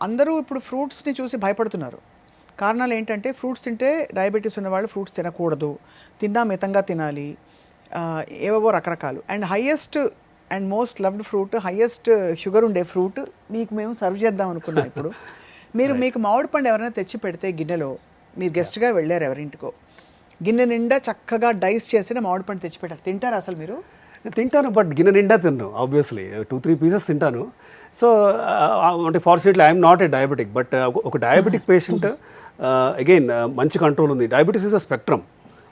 అందరూ ఇప్పుడు ఫ్రూట్స్ని చూసి భయపడుతున్నారు. కారణాలు ఏంటంటే ఫ్రూట్స్ తింటే డయాబెటీస్ ఉన్నవాళ్ళు ఫ్రూట్స్ తినకూడదు, తిన్నా మితంగా తినాలి, ఏవేవో రకరకాలు. And highest and most loved fruit, highest sugar ఉండే ఫ్రూట్ మీకు మేము సర్వ్ చేద్దాం అనుకున్నాం ఇప్పుడు. మీరు మీకు మామిడి పండు ఎవరైనా తెచ్చి పెడితే గిన్నెలో, మీరు గెస్ట్గా వెళ్ళారు ఎవరింటికో, గిన్నె నిండా చక్కగా డైస్ చేసిన మామిడి పండు తెచ్చి పెట్టారు, తింటారా అసలు మీరు? తింటాను, బట్ గిన్నె నిండా తిన్నాను ఆబ్వియస్లీ 2-3 పీసెస్ తింటాను. సో అంటే fortunately I'm not a diabetic, but ఒక డయాబెటిక్ పేషెంట్ అగైన్ మంచి కంట్రోల్ ఉంది. Diabetes is a spectrum.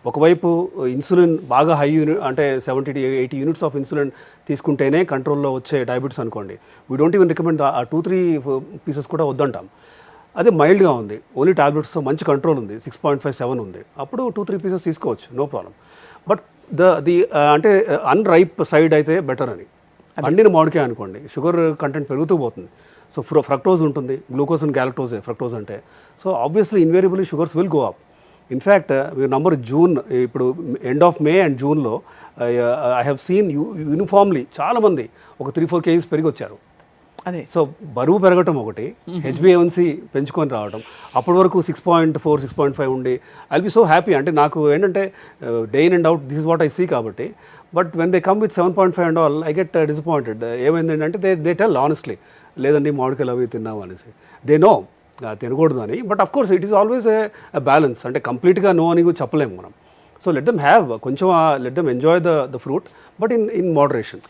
ఒకవైపు ఇన్సులిన్ బాగా హై అంటే 70 to 80 యూనిట్స్ ఆఫ్ ఇన్సులిన్ తీసుకుంటేనే కంట్రోల్లో వచ్చే డయాబెటీస్ అనుకోండి. వీ డోంట్ ఈవెన్ రికమెండ్ ఆ 2-3 పీసెస్ కూడా వద్దంటాం. అదే మైల్డ్గా ఉంది, ఓన్లీ టాబ్లెట్స్తో మంచి కంట్రోల్ ఉంది, 6.57 ఉంది, అప్పుడు 2-3 పీసెస్ తీసుకోవచ్చు, నో ప్రాబ్లం. బట్ ది అంటే అన్రైప్ సైడ్ అయితే బెటర్ అని. పండిన మామిడికాయ అనుకోండి, షుగర్ కంటెంట్ పెరుగుతూ పోతుంది. సో ఫ్రక్టోజ్ ఉంటుంది, గ్లూకోజ్ అండ్ గ్యాలక్టోజ్ ఫ్రక్టోజ్ అంటే. So obviously invariably sugars will go up. In fact మీరు నంబర్ జూన్, ఇప్పుడు ఎండ్ ఆఫ్ మే అండ్ జూన్లో ఐ హ్యావ్ సీన్ యూనిఫామ్లీ చాలామంది ఒక 3-4 kgs పెరిగి వచ్చారు. అదే. సో బరువు పెరగటం ఒకటి, హెచ్బిఏవన్సీ పెంచుకొని రావడం. అప్పటి వరకు 6.4, 6.5 ఉండి I will be so happy. అంటే నాకు ఏంటంటే day in and out this is what I see కాబట్టి. But when they come with 7.5 and all, I get disappointed. ఏమైంది అంటే దే టెల్ ఆనెస్ట్లీ, లేదండి మామిడికాయలు అవి తిన్నాము అనేసి. దే నో తినకూడదు అని. But of course it is always a balance. అంటే కంప్లీట్గా నో అని కూడా చెప్పలేము మనం. సో లెట్ దెమ్ హ్యావ్ కొంచెం, let them enjoy the fruit, but in moderation.